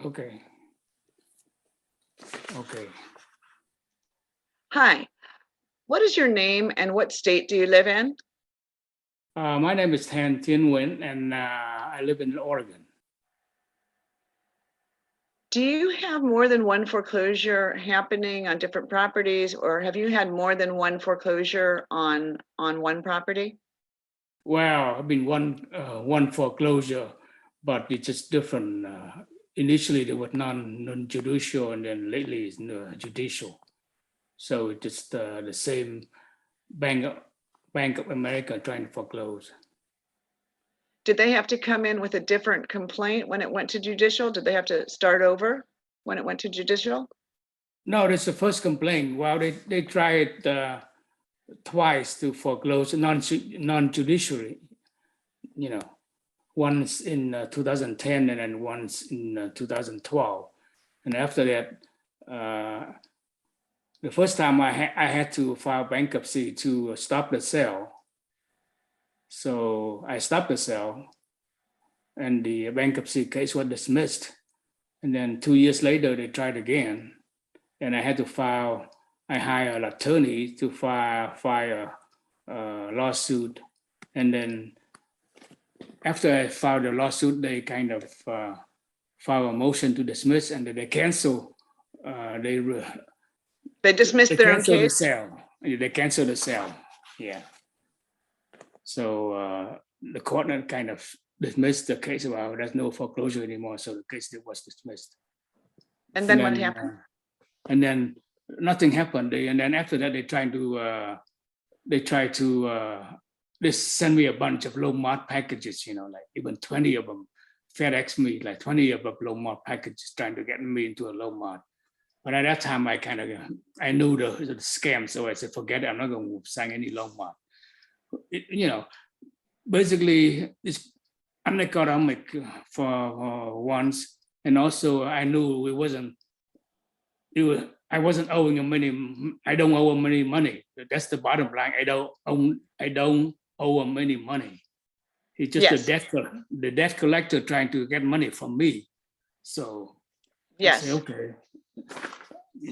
Okay. Okay. Hi, what is your name and what state do you live in? My name is Thanh Nguyen, and I live in Oregon. Do you have more than one foreclosure happening on different properties, or have you had more than one foreclosure on one property? Well, I've been one foreclosure, but it's just different. Initially, there was non-judicial, and then lately it's judicial. So it's just the same Bank of America trying to foreclose. Did they have to come in with a different complaint when it went to judicial? Did they have to start over when it went to judicial? No, that's the first complaint. Well, they tried twice to foreclose non-judicially, you know, once in 2010 and then once in 2012. And after that, the first time I had to file bankruptcy to stop the sale. So I stopped the sale and the bankruptcy case was dismissed. And then 2 years later, they tried again. And I had to I hired an attorney to file a lawsuit. And then after I filed the lawsuit, they kind of filed a motion to dismiss, and then they cancel. They dismissed their own cancel the case? sale. They cancel the sale. Yeah. So the court kind of dismissed the case. Well, there's no foreclosure anymore, so the case was dismissed. And then what happened? And then nothing happened. And then after that, they send me a bunch of low mart packages, like even 20 of them. FedEx me like 20 of the low mart packages trying to get me into a low mart. But at that time, I knew the scam, so I said, forget it. I'm not going to sign any low mart. Basically, it's uneconomic for once, and also I knew I wasn't owing him money. I don't owe him any money. That's the bottom line. I don't owe him any money. He's just the debt collector trying to get money from me. So yes, I say, okay,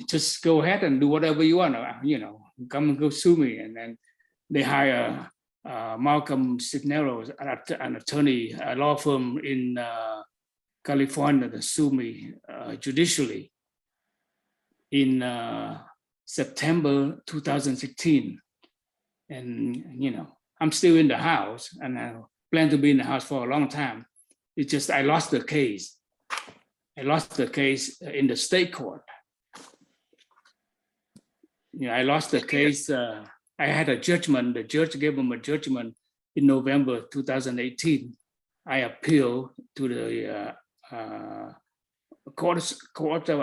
just go ahead and do whatever you want. Come and go sue me. And then they hire Malcolm Cisneros, an attorney, a law firm in California, to sue me judicially in September 2016. And, I'm still in the house, and I plan to be in the house for a long time. It's just I lost the case. I lost the case in the state court. I lost the case. I had a judgment. The judge gave him a judgment in November 2018. I appealed to the Court of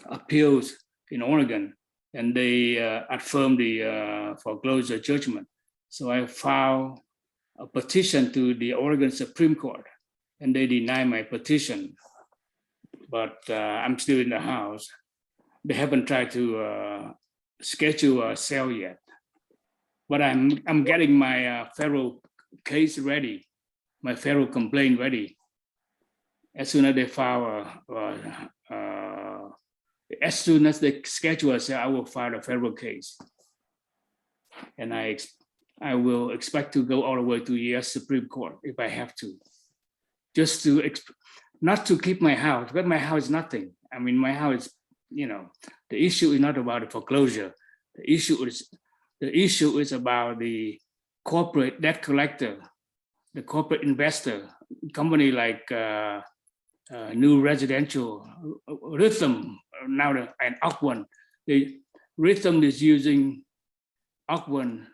Appeals in Oregon, and they affirmed the foreclosure judgment. So I filed a petition to the Oregon Supreme Court, and they denied my petition. But I'm still in the house. They haven't tried to schedule a sale yet. But I'm getting my federal case ready, my federal complaint ready. As soon as they file, as soon as they schedule a sale, I will file a federal case. And I will expect to go all the way to U.S. Supreme Court if I have to, just to not to keep my house, but my house is nothing. I mean, my house, the issue is not about the foreclosure. The issue is about the corporate debt collector, the corporate investor, company like New Residential, Rhythm, now and APON. The Rhythm is using APON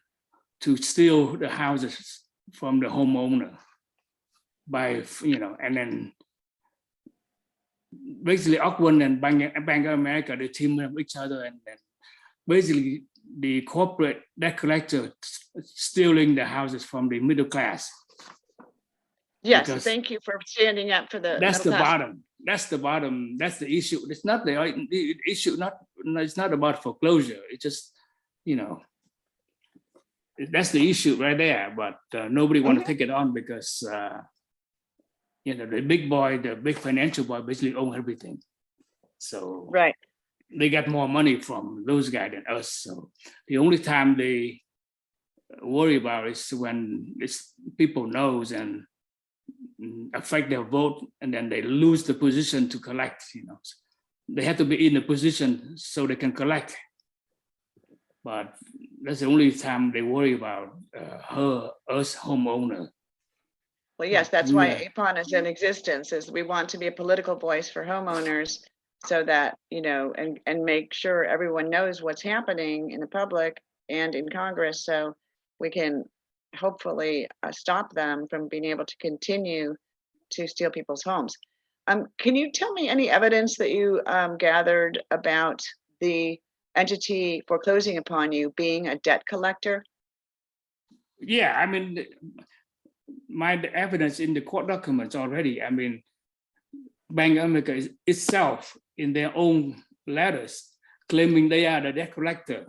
to steal the houses from the homeowner by, and then basically APON and Bank of America, they team up each other, and then basically the corporate debt collector stealing the houses from the middle class. Yes, thank you for standing up for the That's the bottom. That's the bottom. That's the issue. It's not the issue. It's not about foreclosure. It's just, that's the issue right there. But nobody want to take it on because you know, the big boy, the big financial boy basically own everything. So Right. they got more money from those guys than us. So the only time they worry about is when it's people knows and affect their vote, and then they lose the position to collect, you know. They have to be in a position so they can collect. But that's the only time they worry about us homeowner. Well, yes, that's We why are- APON is in existence, is we want to be a political voice for homeowners so that, you know, and make sure everyone knows what's happening in the public and in Congress, so we can hopefully stop them from being able to continue to steal people's homes. Can you tell me any evidence that you gathered about the entity foreclosing upon you being a debt collector? Yeah, I mean, my evidence in the court documents already. I mean, Bank of America itself in their own letters claiming they are the debt collector,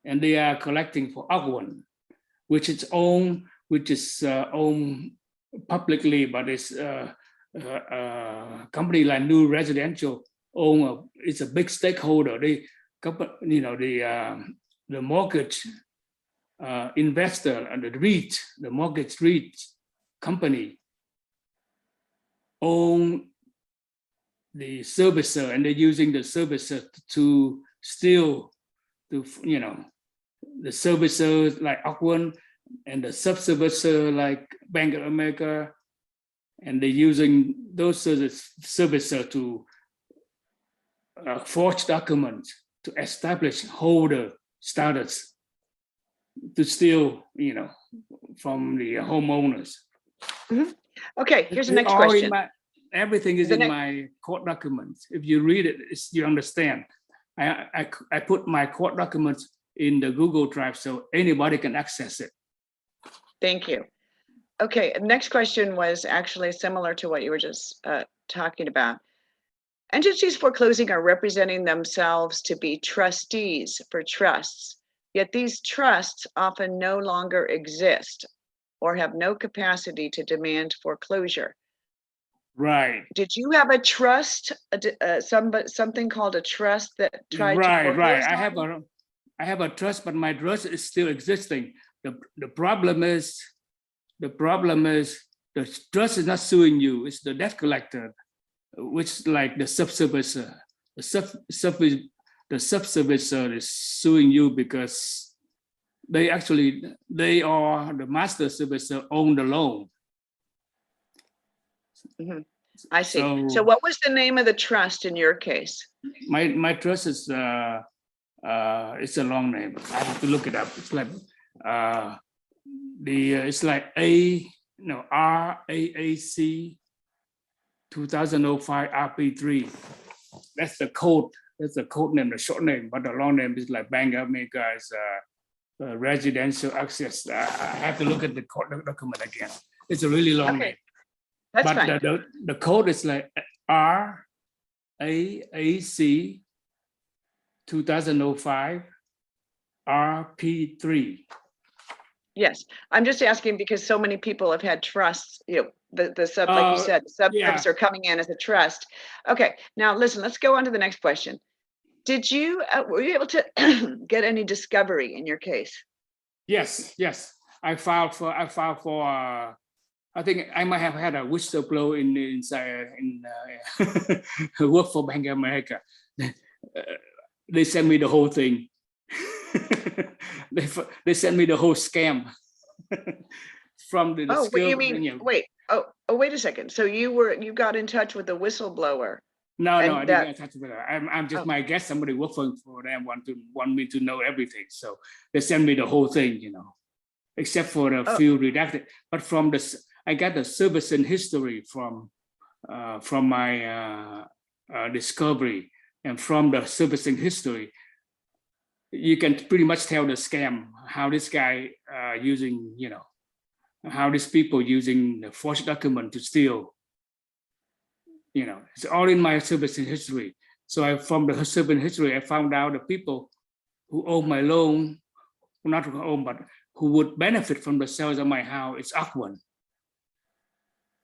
and they are collecting for APON, which is owned publicly, but it's company like New Residential own. It's a big stakeholder. They, you know, the mortgage investor and the REIT, the mortgage REIT company own the servicer, and they're using the servicer to steal, you know, the servicers like APON and the sub-servicer like Bank of America, and they're using those servicer to forge documents to establish holder status to steal, you know, from the homeowners. Okay, here's the It's next all in question. everything is The in next- my court documents. If you read it, you understand. I put my court documents in the Google Drive so anybody can access it. Thank you. Okay, next question was actually similar to what you were just talking about. Entities foreclosing are representing themselves to be trustees for trusts, yet these trusts often no longer exist or have no capacity to demand foreclosure. Right. Did you have a trust, something called a trust that tried to Right. foreclose I have a trust, but my trust is still existing. The problem is the trust is not suing you. It's the debt collector, which is like the sub-servicer. The sub-servicer is suing you because they are the master servicer own the loan. Mhm. I see. So So what was the name of the trust in your case? my trust is it's a long name. I have to look it up. It's like it's like RAAC 2005 RP3. That's the code. That's the code name, the short name, but the long name is like Bank of America is residential access. I have to look at the court document again. It's a really long name. That's But fine. the code is like RAAC 2005 RP3. Yes, I'm just asking because so many people have had trusts, you know, the sub, like you said, yeah. are coming in as a trust. Okay, now listen, let's go on to the next question. Did you, were you able to get any discovery in your case? Yes. I filed for. I think I might have had a whistleblower inside work for Bank of America. They sent me the whole thing. They sent me the whole scam from the Oh, what you discovery. mean, wait, oh, wait a second. So you got in touch with the whistleblower? No, and I didn't get in touch with her. I'm just my guest. Somebody working for them want me to know everything. So they sent me the whole thing, you know, except for a few redacted. But from I got the service and history from my discovery, and from the servicing history, you can pretty much tell the scam, how this guy using, you know, how these people using the forged document to steal. You know, it's all in my servicing history. So from the servicing history, I found out the people who owe my loan, not who own, but who would benefit from the sales of my house, it's APON.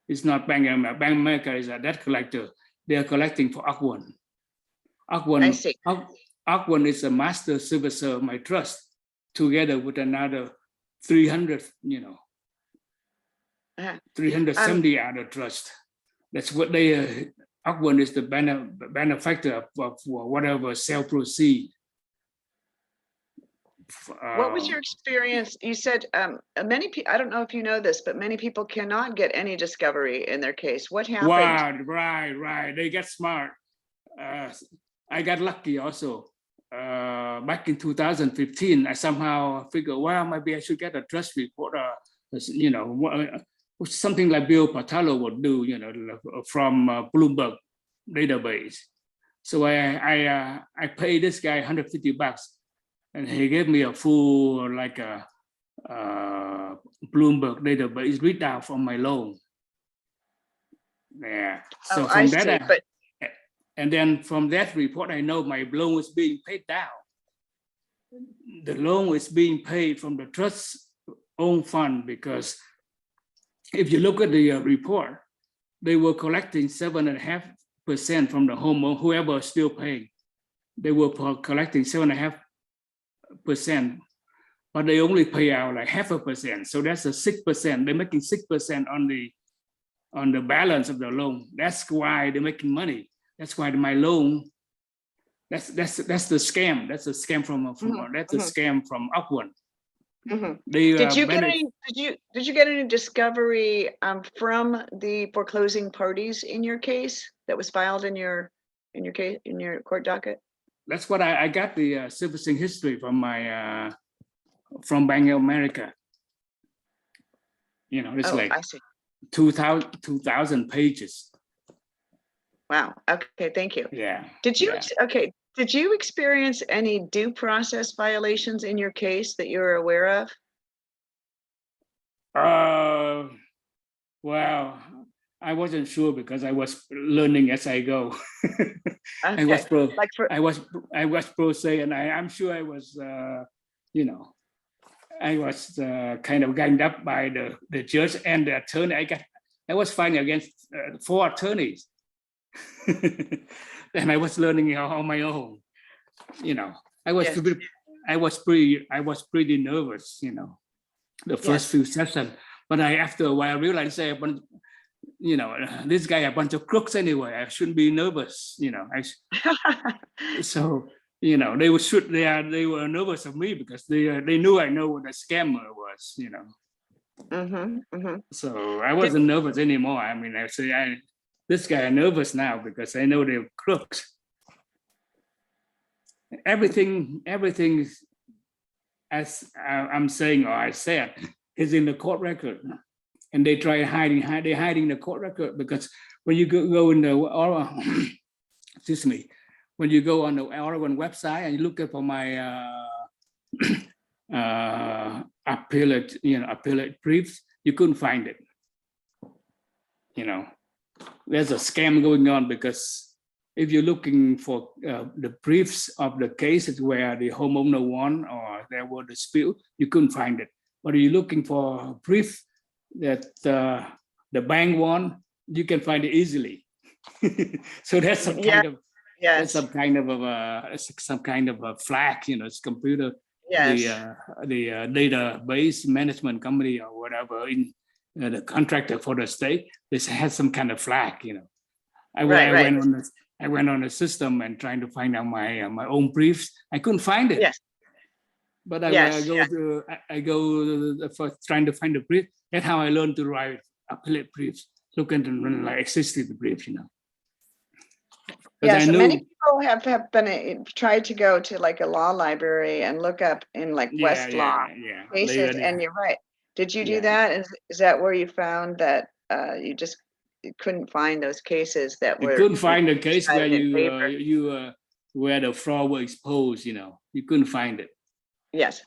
It's not Bank of America. Bank of America is a debt collector. They are collecting for APON. I see. APON is a master servicer of my trust, together with another 300, 370 other trust. That's what they. APON is the benefactor of whatever sale proceed. What was your experience? You said many people, I don't know if you know this, but many people cannot get any discovery in their case. What happened? Right. They get smart. I got lucky also. Back in 2015, I somehow figured, well, maybe I should get a trust report, something like Bill Patalo would do, from Bloomberg database. So I paid this guy $150. And he gave me a full, like a Bloomberg database read down from my loan. Yeah. So from that, and then from that report, I know my loan was being paid down. The loan was being paid from the trust's own fund, because if you look at the report, they were collecting 7.5% from the homeowner, whoever is still paying. They were collecting 7.5%, but they only pay out like 0.5%. So that's a 6%. They're making 6% on the balance of the loan. That's why they're making money. That's why my loan. That's the scam. That's a scam from a scam from APON. Did you get any discovery from the foreclosing parties in your case that was filed in your case, in your court docket? That's what I got, the servicing history from my from Bank of America. It's like 2,000 pages. Wow. Okay. Thank you. Yeah. Did you experience any due process violations in your case that you're aware of? Well, I wasn't sure because I was learning as I go. Okay. I was pro se, and I'm sure I was, I was kind of ganged up by the judge and the attorney. I was fighting against 4 attorneys, and I was learning on my own. I was pretty nervous. The first few sessions, but after a while I realized, this guy a bunch of crooks anyway. I shouldn't be nervous. So they were nervous of me because they knew I know what a scammer was. So I wasn't nervous anymore. I mean, I say this guy is nervous now because I know they're crooks. Everything as I'm saying, or I said, is in the court record, and they try they're hiding the court record, because when you go in the excuse me, when you go on the Oregon website and you look for my appellate briefs, you couldn't find it. There's a scam going on, because if you're looking for the briefs of the cases where the homeowner won or there were dispute, you couldn't find it. But if you're looking for a brief that the bank won, you can find it easily. So that's some kind of some kind of a flag, it's computer, the database management company or whatever in the contractor for the state. This has some kind of flag, I went on the system and trying to find out my own briefs. I couldn't find it. Yes. But I go for trying to find the brief. That's how I learned to write appellate briefs. Look at them like existing briefs, Yes, many people have been tried to go to like a law library and look up in like Westlaw cases, and you're right. Did you do that? Is that where you found that you just couldn't find those cases that were? You couldn't find a case where where the fraud was exposed. You couldn't find it. Yes.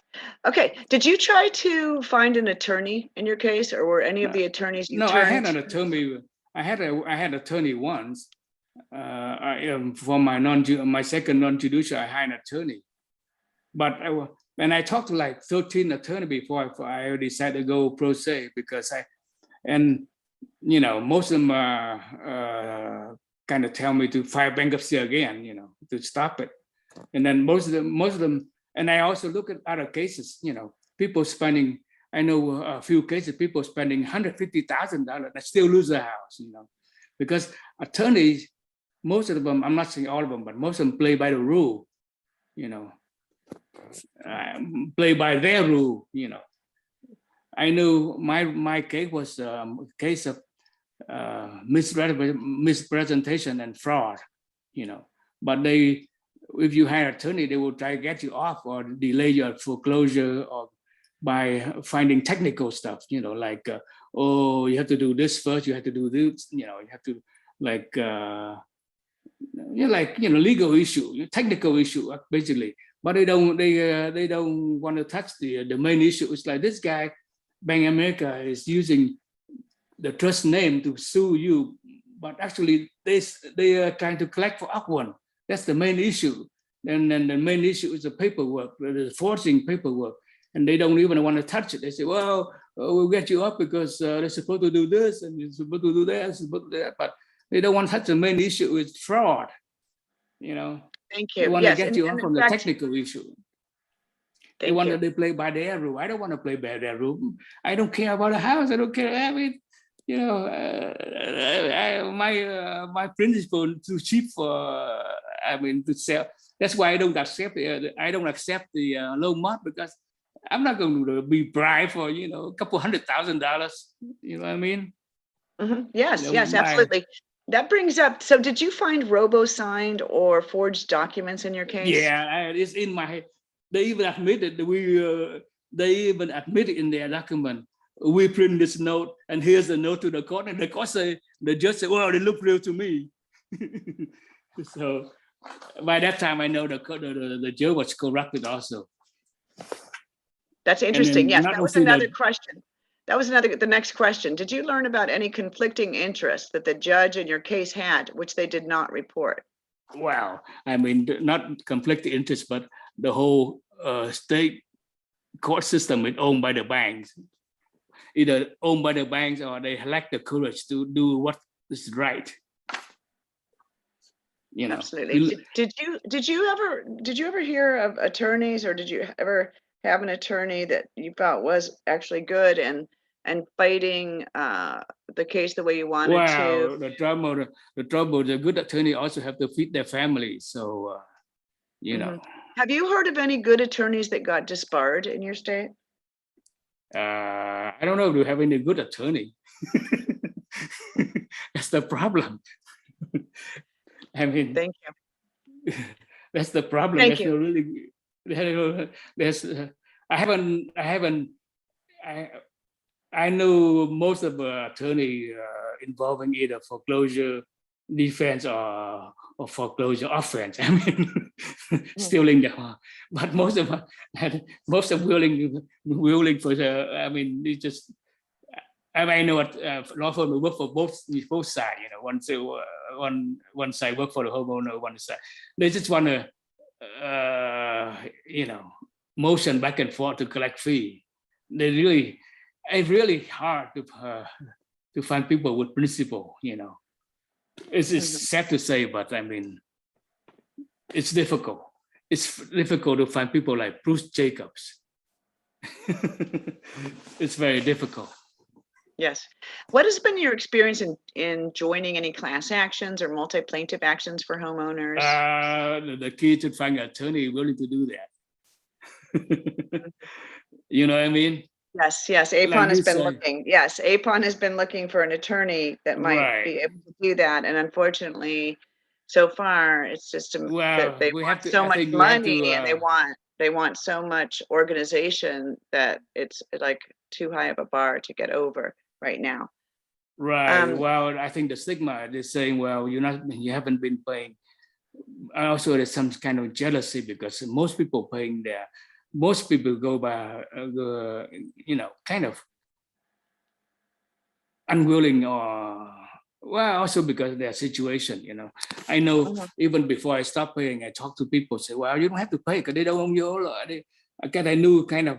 Okay. Did you try to find an attorney in your case, or were any of the attorneys you No, turned? I had an attorney. I had an attorney once. For my second non-judicial, I hired an attorney. But I talked to like 13 attorneys before I decided to go pro se, because most of them kind of tell me to file bankruptcy again, to stop it. And then most of them, and I also look at other cases, people spending, I know a few cases, people spending $150,000 and still lose their house, because attorneys, most of them, I'm not saying all of them, but most of them play by the rule, play by their rule, I know my case was a case of misrepresentation and fraud, but if you hire an attorney, they will try to get you off or delay your foreclosure or by finding technical stuff, like, oh, you have to do this first, you have to do this, you have to legal issue, technical issue, basically. But they don't want to touch the main issue. It's like this guy, Bank of America, is using the trust name to sue you, but actually they are trying to collect for APON. That's the main issue. And then the main issue is the paperwork, the forcing paperwork, and they don't even want to touch it. They say, well, we'll get you up because they're supposed to do this and you're supposed to do that, but they don't want to touch the main issue is fraud. Thank you. They want to get you up from the technical issue. They want to play by their rule. I don't want to play by their rule. I don't care about a house. I don't care. I mean, my principle too cheap for. To sell. That's why I don't accept the low mod, because I'm not going to be bribed for a couple $100,000. You know what I mean? Mm-hmm. Yes, yes, absolutely. That brings up. So, did you find robo-signed or forged documents in your case? Yeah, it's in my. They even admitted they even admitted in their document. We print this note, and here's the note to the court, and the court say, the judge said, "Well, they look real to me." So by that time, I know the judge was corrupted also. That's interesting. Yes, that was another question. That was the next question. Did you learn about any conflicting interests that the judge in your case had, which they did not report? Well, not conflicting interests, but the whole state court system is owned by the banks. Either owned by the banks or they lack the courage to do what is right. Absolutely. Did you ever hear of attorneys, or did you ever have an attorney that you thought was actually good and fighting the case the way you wanted to? The trouble, the good attorney also have to feed their family. So, Mm-hmm. Have you heard of any good attorneys that got disbarred in your state? I don't know if you have any good attorney. That's the problem. Thank you. That's the problem. Thank you. I know most of the attorney involving either foreclosure defense or foreclosure offense. Stealing the home. But most of willing for the. They just. I know what law firm will work for both sides. One side work for the homeowner, one side they just want to motion back and forth to collect fee. It's really hard to find people with principle. It's sad to say, but it's difficult. It's difficult to find people like Bruce Jacobs. It's very difficult. Yes. What has been your experience in joining any class actions or multi-plaintiff actions for homeowners? The key to find an attorney willing to do that. You know what I mean? Yes. APON has been looking. Yes, APON has been looking for an attorney that might be able to do that. And unfortunately, so far, it's just that they want so much money and they want so much organization that it's like too high of a bar to get over right now. Right. Well, I think the stigma is saying, well, you haven't been paying. Also, there's some kind of jealousy because most people go by kind of unwilling or also because of their situation. I know even before I stopped paying, I talked to people say, well, you don't have to pay because they don't own your. I knew kind of.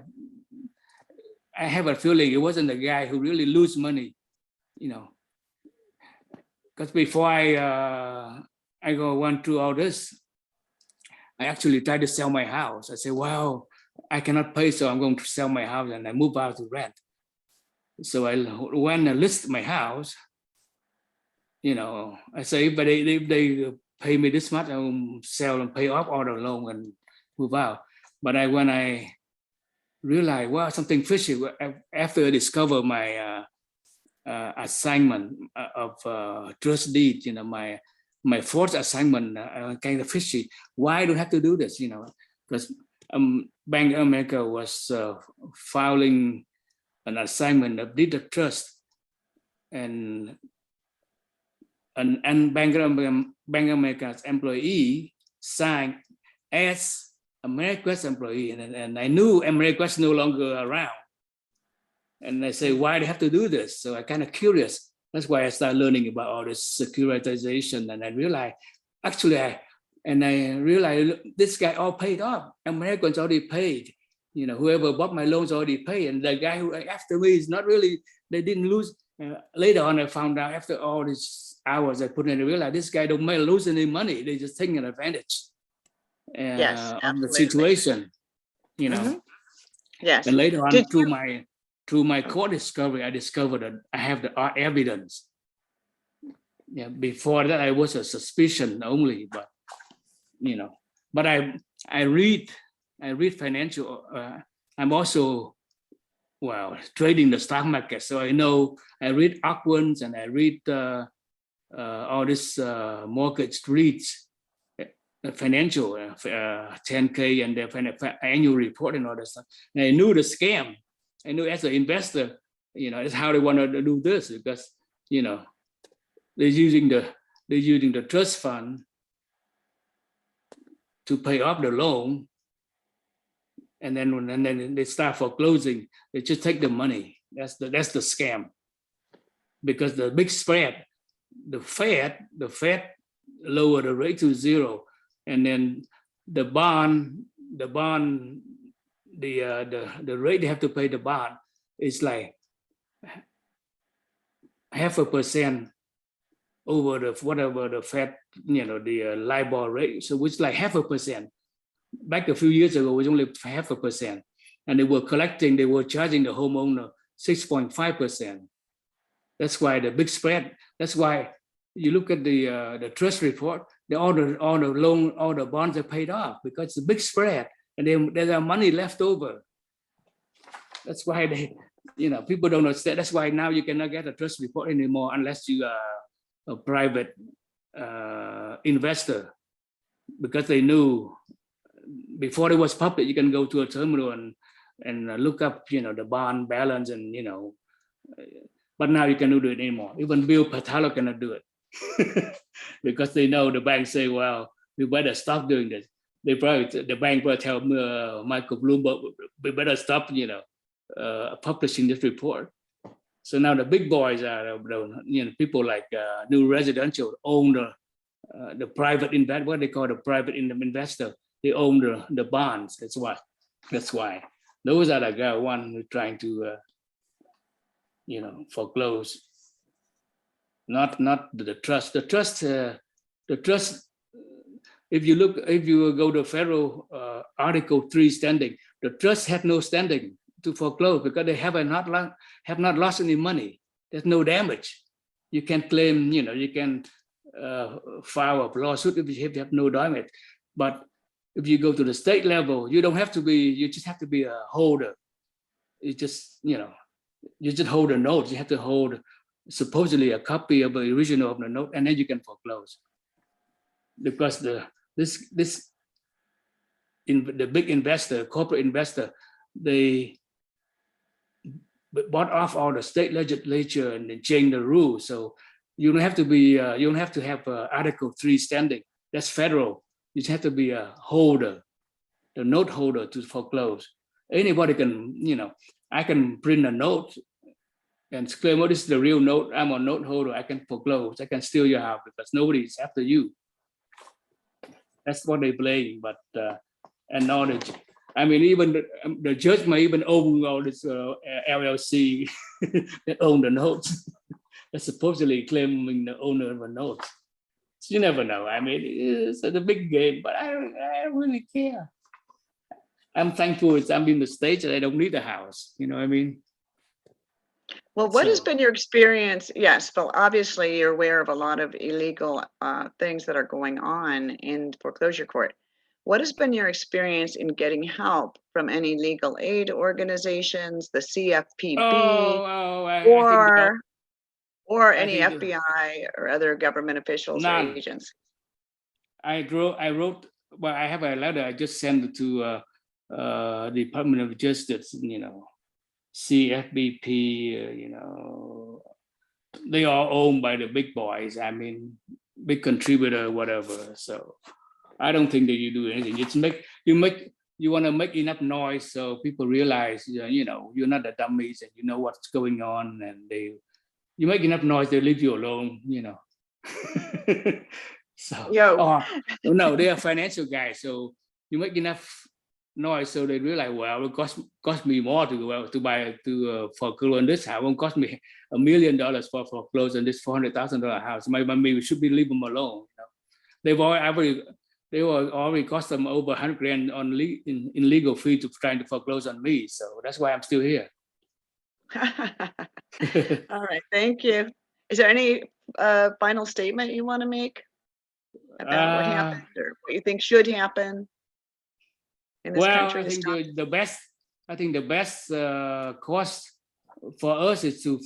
I have a feeling it wasn't the guy who really lose money, because before I went through all this, I actually tried to sell my house. I said, well, I cannot pay, so I'm going to sell my house, and I move out to rent. So when I list my house, I say, but if they pay me this much, I will sell and pay off all the loan and move out. But when I realized, well, something fishy, after I discovered my assignment of trust deed, my fourth assignment kind of fishy. Why do I have to do this? Because Bank of America was filing an assignment of deed of trust, and Bank of America's employee signed as America's employee, and I knew America was no longer around. And I say, why do I have to do this? So I kind of curious. That's why I started learning about all this securitization, and I realized, actually, I realized this guy all paid off. Americans already paid. Whoever bought my loans already paid, and the guy who after me is not really. They didn't lose. Later on, I found out after all these hours I put in, I realized this guy don't lose any money. They just taking advantage Yes, of the situation. Yes. And later on, through my court discovery, I discovered that I have the evidence. Yeah, before that I was a suspicion only, but but I read financial. I'm also trading the stock market, so I know. I read APON and I read all this mortgage REITs, financial 10K and the annual report and all that stuff. And I knew the scam. I knew as an investor, it's how they want to do this, because they're using the trust fund to pay off the loan, and then they start foreclosing. They just take the money. That's the scam, because the big spread, the Fed lower the rate to 0, and then the rate they have to pay the bond is like 0.5% over whatever the Fed, the LIBOR rate. So it's like 0.5%. Back a few years ago, it was only 0.5%, and they were charging the homeowner 6.5%. That's why the big spread. That's why you look at the trust report, all the bonds are paid off, because it's a big spread, and then there's money left over. That's why people don't understand. That's why now you cannot get a trust report anymore unless you are a private investor, because they knew before it was public. You can go to a terminal and look up the bond balance, and but now you cannot do it anymore. Even Bill Patalo cannot do it because they know the bank say, well, we better stop doing this. The bank will tell Michael Bloomberg, we better stop publishing this report. So now the big boys are people like New Residential own the private investor, what they call the private investor. They own the bonds. That's why those are the one who trying to foreclose. Not the trust. The trust. If you go to federal Article 3 standing, the trust had no standing to foreclose because they have not lost any money. There's no damage. You can claim, you can file a lawsuit if you have no damage. But if you go to the state level, you don't have to be. You just have to be a holder. You just hold a note. You have to hold supposedly a copy of the original of the note, and then you can foreclose. Because the big investor, corporate investor, they bought off all the state legislature and they changed the rules. So you don't have to be. You don't have to have Article 3 standing. That's federal. You just have to be a holder, the note holder, to foreclose. Anybody can, I can print a note and claim, "Oh, this is the real note. I'm a note holder. I can foreclose. I can steal your house because nobody's after you." That's what they blame. But and knowledge. I mean, even the judge may even own all this LLC that own the notes. supposedly claiming the owner of a note. You never know. I mean, it's a big game, but I don't really care. I'm thankful I'm in the States and I don't need a house. You know what I mean? Well, what has So- been your experience? Yes, well, obviously you're aware of a lot of illegal things that are going on in foreclosure court. What has been your experience in getting help from any legal aid organizations, the CFPB, I think or I any think FBI or other government officials or none. agents? I wrote. Well, I have a letter I just sent it to Department of Justice. You know, CFBP. You know, they are owned by the big boys. I mean, big contributor, whatever. So I don't think that you do anything. You want to make enough noise so people realize, you know, you're not the dummies and you know what's going on, and you make enough noise, they leave you alone, you know. So, Yo. no, they are financial guys. So you make enough noise so they realize, well, it cost me more to foreclose on this house. It won't cost me $1 million for foreclose on this $400,000 house. Maybe we should leave them alone. You know? They were already cost them over $100,000 in legal fee to trying to foreclose on me. So that's why I'm still here. All right, thank you. Is there any final statement you want to make about what happened or what you think should happen in this country? I think the best course for us is to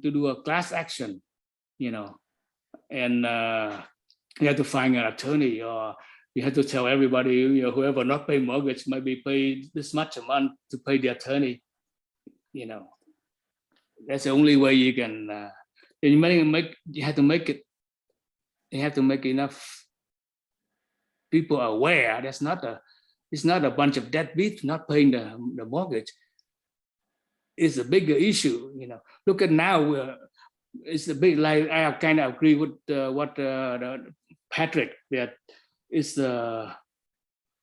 do a class action, you know, and you have to find an attorney, or you have to tell everybody, you know, whoever not pay mortgage maybe pay this much a month to pay the attorney, you know. That's the only way you can. You have to make it. You have to make enough people aware. It's not a bunch of deadbeats not paying the mortgage. It's a bigger issue, you know. Look at now. It's a big. Like I kind of agree with what Patrick, that is a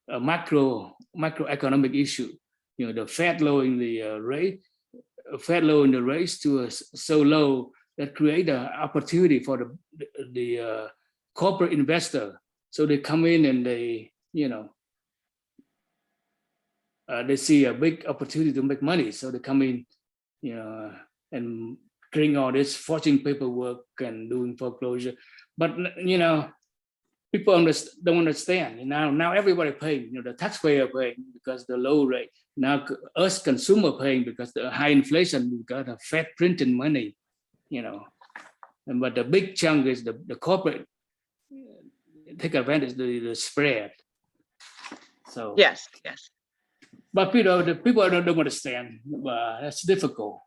macroeconomic issue. You know, the Fed lowering the rate. Fed low in the rates to so low that create an opportunity for the corporate investor. So they come in and they, you know, they see a big opportunity to make money. So they come in, you know, and doing all this forging paperwork and doing foreclosure. But, you know, people don't understand. Now everybody paying, you know, the taxpayer paying because the low rate. Now us consumer paying because the high inflation, we got a Fed printing money, you know. But the big chunk is the corporate take advantage of the spread. So yes. But the people don't understand. That's difficult.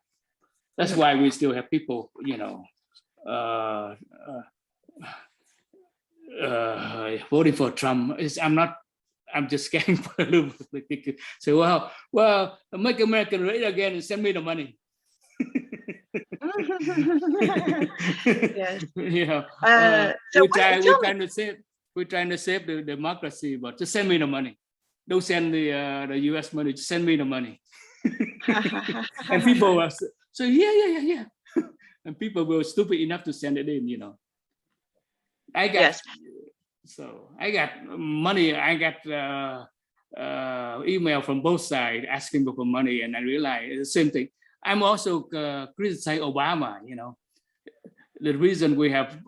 That's why we still have people, you know, voting for Trump. I'm just scaring for a little bit. So, well, make America great again and send me the money. Yes. You know, So we're trying to save the democracy, but just send me the money. Don't send the U.S. money. Just send me the money. And people will say, yeah. And people were stupid enough to send it in. You know, I got money. I got email from both sides asking for money, and I realized the same thing. I'm also criticizing Obama. You know, the reason we have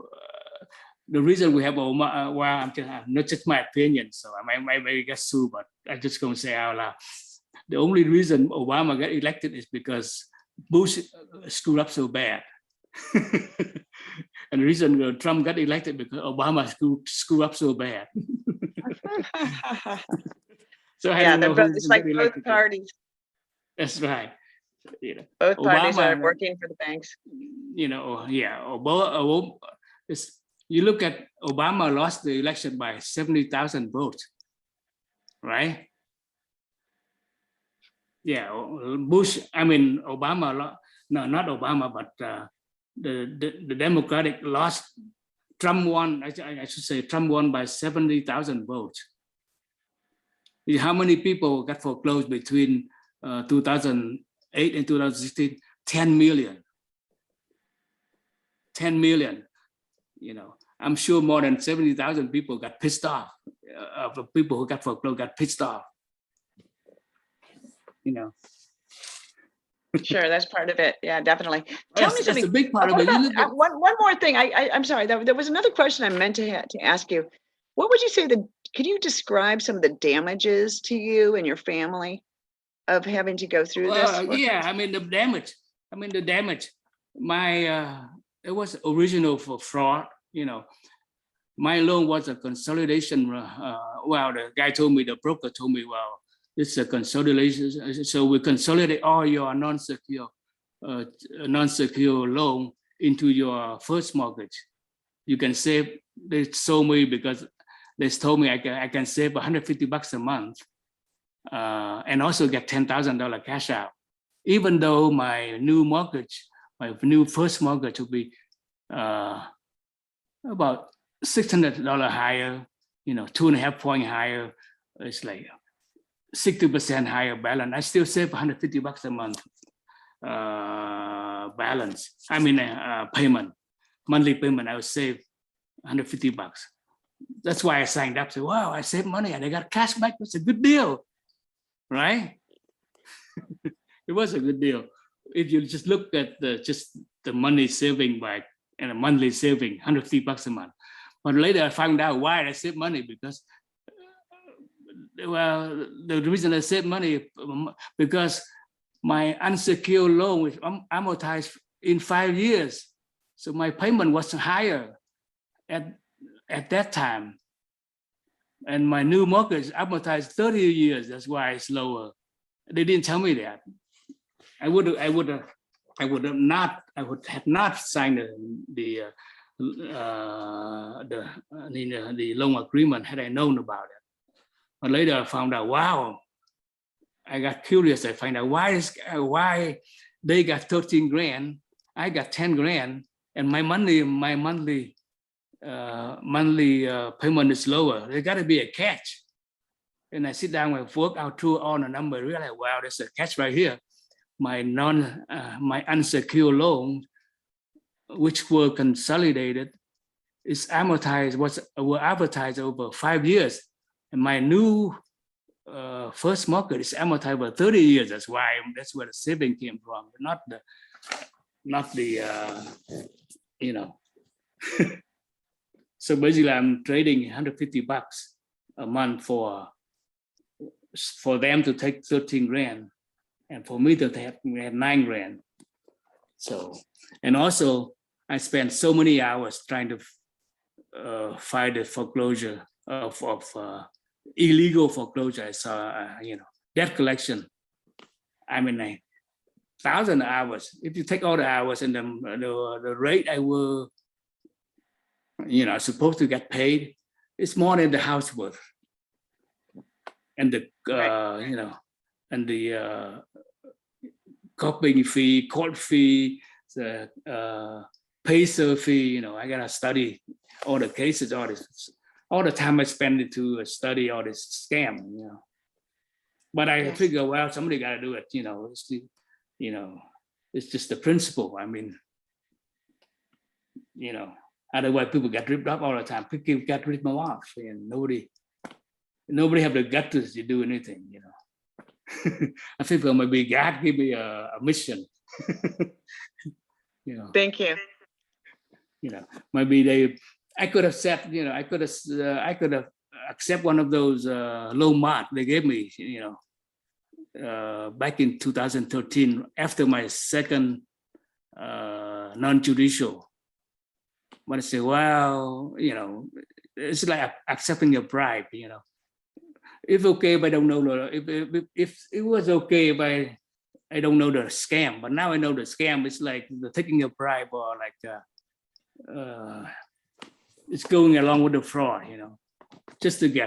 Obama. Well, I'm just not just my opinion, so I might get sued, but I'm just going to say out loud. The only reason Obama got elected is because Bush screwed up so bad. And the reason Trump got elected because Obama screwed up so bad. So I don't know it's like both parties. That's right. You know, both parties Obama, are working for the banks. You know, yeah. You look at Obama lost the election by 70,000 votes, right? Yeah, Obama, no, not Obama, but the Democratic lost. Trump won, I should say, Trump won by 70,000 votes. How many people got foreclosed between 2008 and 2016? 10 million. 10 million, I'm sure more than 70,000 people got pissed off. Of the people who got foreclosed got pissed off. Sure, that's part of it. Yeah, definitely. Tell me something. That's a big part of What it. You about, look at, one more thing. I'm sorry. There was another question I meant to ask you. What would you say could you describe some of the damages to you and your family of having to go through this? yeah, the damage. It was original for fraud. My loan was a consolidation. The guy told me, the broker told me, well, it's a consolidation. So we consolidate all your non-secure loan into your first mortgage. You can save. They told me because they told me I can save $150 a month, and also get $10,000 cash out. Even though my new first mortgage will be about $600 higher, 2.5 points higher. It's like 60% higher balance. I still save $150 a month balance. Payment, monthly payment. I would save $150. That's why I signed up. So, wow, I saved money and I got cash back. It's a good deal, right? It was a good deal. If you just look at the money saving and a monthly saving, $150 a month. But later I found out why I saved money, because the reason I saved money because my unsecured loan was amortized in 5 years. So my payment was higher at that time. And my new mortgage amortized 30 years. That's why it's lower. They didn't tell me that. I would have not signed the loan agreement had I known about it. But later I found out, wow, I got curious. I find out why they got 13 grand, I got 10 grand, and my monthly payment is lower. There got to be a catch. And I sit down and work out through all the numbers. Realize, wow, there's a catch right here. My unsecured loan, which were consolidated, is amortized, were advertised over 5 years. And my new first mortgage is amortized over 30 years. That's where the saving came from, not the So basically I'm trading $150 a month for them to take 13 grand and for me to have 9 grand. So, and also I spent so many hours trying to fight the foreclosure of illegal foreclosure. I saw, debt collection. 1,000 hours. If you take all the hours and the rate I will, supposed to get paid, it's more than the house worth. And the, and the copying fee, court fee, the pacer fee, I gotta study all the cases, all the time I spend to study all this scam, But I figure, well, somebody gotta do it, it's just the principle. Otherwise people get ripped off all the time. People get ripped off, and nobody have the guts to do anything, I think maybe God give me a mission. Thank you. Maybe I could have said, I could have accept one of those loan mark they gave me, back in 2013 after my second non-judicial. But I say, well, it's like accepting a bribe, If okay, if I don't know if it was okay if I don't know the scam, but now I know the scam. It's like taking a bribe or like it's going along with the fraud, just to get